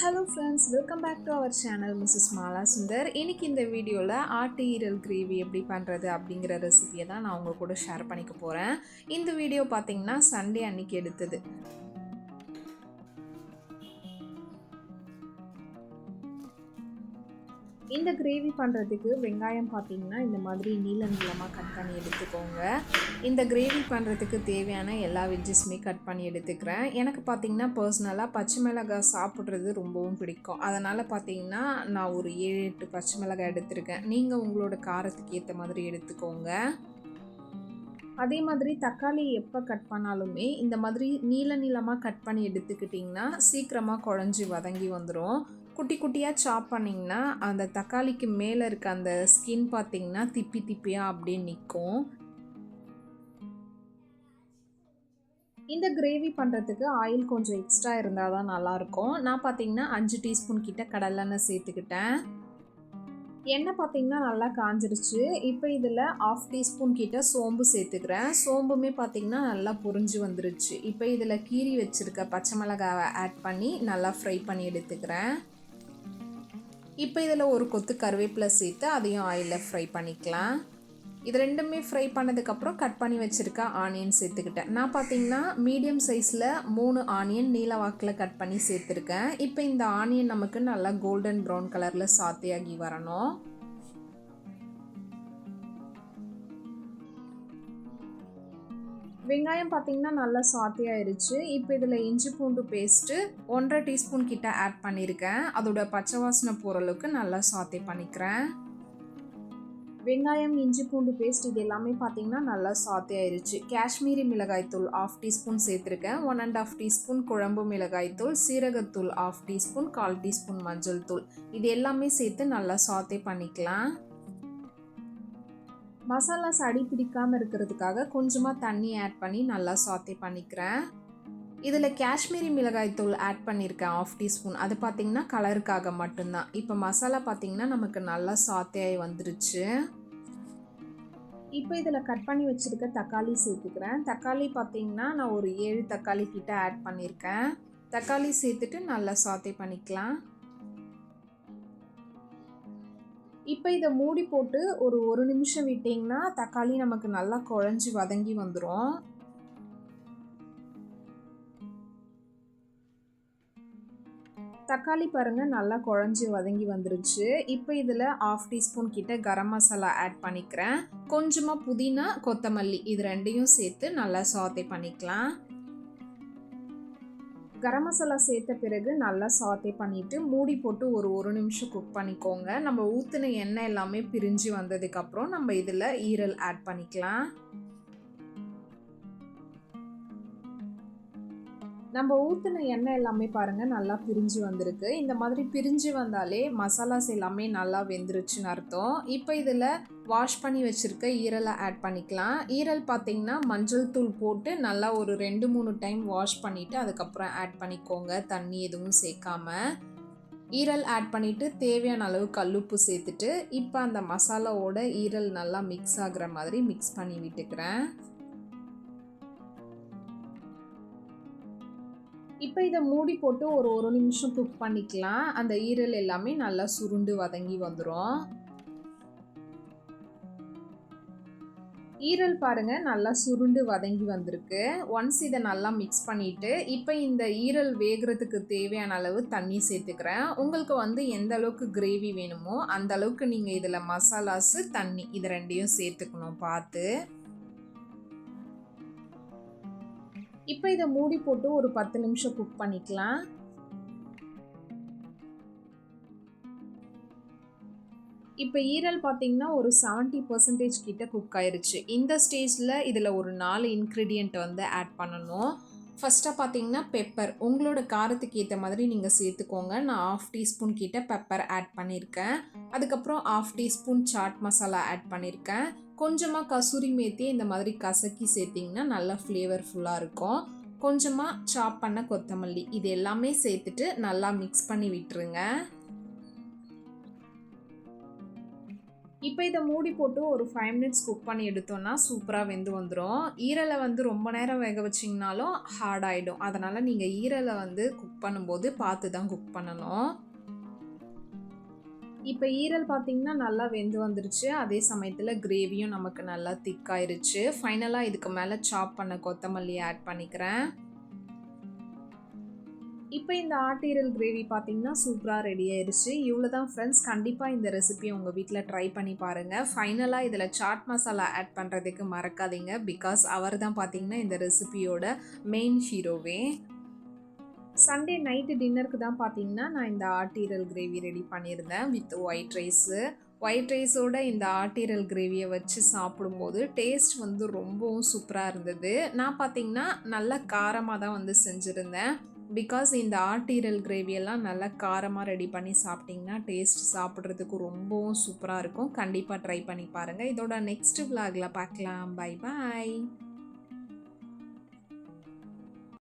Hello friends, welcome back to our channel MRS.MALASUNDAR. இன்னைக்கு இந்த வீடியோவில் ஆட்டு ஈரல் கிரேவி எப்படி பண்ணுறது அப்படிங்கிற ரெசிபியை தான் நான் உங்கள் கூட ஷேர் பண்ணிக்க போகிறேன். இந்த வீடியோ பார்த்தீங்கன்னா சண்டே அன்னைக்கு எடுத்தது. இந்த கிரேவி பண்ணுறதுக்கு வெங்காயம் பார்த்தீங்கன்னா இந்த மாதிரி நீள நீளமாக கட் பண்ணி எடுத்துக்கோங்க. இந்த கிரேவி பண்ணுறதுக்கு தேவையான எல்லா வெஜ்ஜஸுமே கட் பண்ணி எடுத்துக்கிறேன். எனக்கு பார்த்தீங்கன்னா பர்சனலாக பச்சை மிளகாய் சாப்பிட்றது ரொம்பவும் பிடிக்கும். அதனால் பார்த்தீங்கன்னா நான் ஒரு 7-8 பச்சை மிளகாய் எடுத்திருக்கேன். நீங்கள் உங்களோட காரத்துக்கு ஏற்ற மாதிரி எடுத்துக்கோங்க. அதே மாதிரி தக்காளி எப்போ கட் பண்ணாலுமே இந்த மாதிரி நீள நீளமாக கட் பண்ணி எடுத்துக்கிட்டிங்கன்னா சீக்கிரமாக குழஞ்சி வதங்கி வந்துடும். குட்டி குட்டியாக சாப் பண்ணிங்கன்னா அந்த தக்காளிக்கு மேலே இருக்க அந்த ஸ்கின் பார்த்திங்கன்னா திப்பி திப்பியாக அப்படியே நிற்கும். இந்த கிரேவி பண்ணுறதுக்கு ஆயில் கொஞ்சம் எக்ஸ்ட்ரா இருந்தால் தான் நல்லாயிருக்கும். நான் பார்த்திங்கன்னா 5 டீஸ்பூன் கிட்ட கடலெண்ணெய் சேர்த்துக்கிட்டேன். எண்ணெய் பார்த்திங்கன்னா நல்லா காஞ்சிருச்சு. இப்போ இதில் 1/2 டீஸ்பூன் கிட்ட சோம்பு சேர்த்துக்கிறேன். சோம்புமே பார்த்திங்கன்னா நல்லா பொரிஞ்சு வந்துருச்சு. இப்போ இதில் கீரி வச்சுருக்க பச்சை மிளகாவை ஆட் பண்ணி நல்லா ஃப்ரை பண்ணி எடுத்துக்கிறேன். இப்போ இதில் ஒரு கொத்து கருவேப்பிலை சேர்த்து அதையும் ஆயிலில் ஃப்ரை பண்ணிக்கலாம். இது ரெண்டுமே ஃப்ரை பண்ணதுக்கப்புறம் கட் பண்ணி வச்சுருக்க ஆனியன் சேர்த்துக்கிட்டேன். நான் பார்த்தீங்கன்னா மீடியம் சைஸில் 3 ஆனியன் நீல வாக்கில் கட் பண்ணி சேர்த்துருக்கேன். இப்போ இந்த ஆனியன் நமக்கு நல்லா கோல்டன் ப்ரௌன் கலரில் சாத்தியாகி வரணும். வெங்காயம் பார்த்திங்கன்னா நல்லா சாத்தியாயிருச்சு. இப்போ இதில் இஞ்சி பூண்டு பேஸ்ட்டு 1/2 டீஸ்பூன் கிட்ட ஆட் பண்ணியிருக்கேன். அதோட பச்சை வாசனை போகிற அளவுக்கு நல்லா சாத்தே பண்ணிக்கிறேன். வெங்காயம் இஞ்சி பூண்டு பேஸ்ட் இது எல்லாமே பார்த்திங்கன்னா நல்லா சாத்தியாயிருச்சு. காஷ்மீரி மிளகாய்த்தூள் 1/2 டீஸ்பூன் சேர்த்துருக்கேன். 1.5 டீஸ்பூன் குழம்பு மிளகாய்த்தூள், சீரகத்தூள் 1/2 டீஸ்பூன், 1/4 டீஸ்பூன் மஞ்சள் தூள் இது எல்லாமே சேர்த்து நல்லா சாத்தே பண்ணிக்கலாம். மசாலாஸ் அடி பிடிக்காமல் இருக்கிறதுக்காக கொஞ்சமாக தண்ணி ஆட் பண்ணி நல்லா சாத்தே பண்ணிக்கிறேன். இதில் காஷ்மீரி மிளகாய்த்தூள் ஆட் பண்ணியிருக்கேன் 1/2 டீஸ்பூன். அது பார்த்திங்கன்னா கலருக்காக மட்டும்தான். இப்போ மசாலா பார்த்திங்கன்னா நமக்கு நல்லா சாத்தையாகி வந்துருச்சு. இப்போ இதில் கட் பண்ணி வச்சுருக்க தக்காளி சேர்த்துக்கிறேன். தக்காளி பார்த்திங்கன்னா நான் ஒரு 7 தக்காளி கிட்ட ஆட் பண்ணியிருக்கேன். தக்காளி சேர்த்துட்டு நல்லா சாத்தே பண்ணிக்கலாம். இப்போ இதை மூடி போட்டு ஒரு 1 நிமிஷம் விட்டிங்கன்னா தக்காளி நமக்கு நல்லா குழஞ்சி வதங்கி வந்துடும். தக்காளி பாருங்கள் நல்லா குழஞ்சி வதங்கி வந்துருச்சு. இப்போ இதில் 1/2 டீஸ்பூன் கிட்ட கரம் மசாலா ஆட் பண்ணிக்கிறேன். கொஞ்சமாக புதினா, கொத்தமல்லி இது ரெண்டையும் சேர்த்து நல்லா சாத்தே பண்ணிக்கலாம். கரம் மசாலா சேர்த்த பிறகு நல்லா சாத்தே பண்ணிவிட்டு மூடி போட்டு ஒரு 1 நிமிஷம் குக் பண்ணிக்கோங்க. நம்ம ஊற்றின எண்ணெய் எல்லாமே பிரிஞ்சு வந்ததுக்கப்புறம் நம்ம இதில் ஈரல் ஆட் பண்ணிக்கலாம். நம்ம ஊற்றின எண்ணெய் எல்லாமே பாருங்கள் நல்லா பிரிஞ்சு வந்திருக்கு. இந்த மாதிரி பிரிஞ்சு வந்தாலே மசாலாஸ் எல்லாமே நல்லா வெந்துருச்சுன்னு அர்த்தம். இப்போ இதில் வாஷ் பண்ணி வச்சுருக்க ஈரலை ஆட் பண்ணிக்கலாம். ஈரல் பார்த்திங்கன்னா மஞ்சள் தூள் போட்டு நல்லா ஒரு 2-3 டைம் வாஷ் பண்ணிவிட்டு அதுக்கப்புறம் ஆட் பண்ணிக்கோங்க, தண்ணி எதுவும் சேர்க்காம. ஈரல் ஆட் பண்ணிவிட்டு தேவையான அளவு கல்லுப்பு சேர்த்துட்டு இப்போ அந்த மசாலாவோட ஈரல் நல்லா மிக்ஸ் ஆகிற மாதிரி மிக்ஸ் பண்ணி விட்டுக்கிறேன். இப்போ இதை மூடி போட்டு ஒரு 1 நிமிஷம் குக் பண்ணிக்கலாம். அந்த ஈரல் எல்லாமே நல்லா சுருண்டு வதங்கி வந்துடும். ஈரல் பாருங்கள் நல்லா சுருண்டு வதங்கி வந்திருக்கு. ஒன்ஸ் இதை நல்லா மிக்ஸ் பண்ணிவிட்டு இப்போ இந்த ஈரல் வேகிறதுக்கு தேவையான அளவு தண்ணி சேர்த்துக்கிறேன். உங்களுக்கு எந்த அளவுக்கு கிரேவி வேணுமோ அந்த அளவுக்கு நீங்கள் இதில் மசாலாஸு, தண்ணி இது ரெண்டையும் சேர்த்துக்கணும் பார்த்து. இப்போ இதை மூடி போட்டு ஒரு 10 நிமிஷம் குக் பண்ணிக்கலாம். இப்போ ஈரல் பார்த்திங்கன்னா ஒரு 70% கிட்ட குக் ஆயிருச்சு. இந்த ஸ்டேஜில் இதில் ஒரு 4 இன்க்ரீடியண்ட் ஆட் பண்ணணும். ஃபஸ்ட்டாக பார்த்திங்கன்னா பெப்பர் உங்களோட காரத்துக்கு ஏற்ற மாதிரி நீங்கள் சேர்த்துக்கோங்க. நான் 1/2 டீஸ்பூன் கிட்ட பெப்பர் ஆட் பண்ணியிருக்கேன். அதுக்கப்புறம் 1/2 டீஸ்பூன் சாட் மசாலா ஆட் பண்ணியிருக்கேன். கொஞ்சமாக கசூரி மேத்தி இந்த மாதிரி கசக்கி சேர்த்திங்கன்னா நல்லா ஃப்ளேவர்ஃபுல்லாக இருக்கும். கொஞ்சமாக சாப் பண்ண கொத்தமல்லி இது எல்லாமே சேர்த்துட்டு நல்லா மிக்ஸ் பண்ணி விட்டுருங்க. இப்போ இதை மூடி போட்டு ஒரு 5 மினிட்ஸ் குக் பண்ணி எடுத்தோம்னா சூப்பராக வெந்து வந்துடும். ஈரலை வந்து ரொம்ப நேரம் வேக வச்சிங்கனாலும் ஹார்ட் ஆகிடும். அதனால் நீங்கள் ஈரலை வந்து குக் பண்ணும்போது பார்த்து தான் குக் பண்ணணும். இப்போ ஈரல் பார்த்தீங்கன்னா நல்லா வெந்து வந்துருச்சு. அதே சமயத்தில் கிரேவியும் நமக்கு நல்லா திக்காயிருச்சு. ஃபைனலாக இதுக்கு மேலே சாப் பண்ண கொத்தமல்லி ஆட் பண்ணிக்கிறேன். இப்போ இந்த ஆட்டீரல் கிரேவி பார்த்தீங்கன்னா சூப்பராக ரெடி ஆயிடுச்சு. இவ்வளோ தான் ஃப்ரெண்ட்ஸ். கண்டிப்பாக இந்த ரெசிபியை உங்கள் வீட்டில் ட்ரை பண்ணி பாருங்கள். ஃபைனலாக இதில் சாட் மசாலா ஆட் பண்ணுறதுக்கு மறக்காதீங்க. பிகாஸ் அவர் தான் பார்த்தீங்கன்னா இந்த ரெசிபியோட மெயின் ஹீரோவே. சண்டே நைட்டு டின்னருக்கு தான் பார்த்தீங்கன்னா நான் இந்த ஆட்டீரல் கிரேவி ரெடி பண்ணியிருந்தேன் வித் ஒயிட் ரைஸு. ஒயிட் ரைஸோட இந்த ஆட்டீரல் கிரேவியை வச்சு சாப்பிடும்போது டேஸ்ட் வந்து ரொம்பவும் சூப்பராக இருந்தது. நான் பார்த்தீங்கன்னா நல்லா காரமாக தான் வந்து செஞ்சுருந்தேன். பிகாஸ் இந்த ஆட்டீரல் கிரேவியெல்லாம் நல்லா காரமாக ரெடி பண்ணி சாப்பிட்டிங்கன்னா டேஸ்ட் சாப்பிட்றதுக்கு ரொம்பவும் சூப்பராக இருக்கும். கண்டிப்பாக ட்ரை பண்ணி பாருங்கள். இதோட நெக்ஸ்ட் விலாகில் பார்க்கலாம். Bye bye.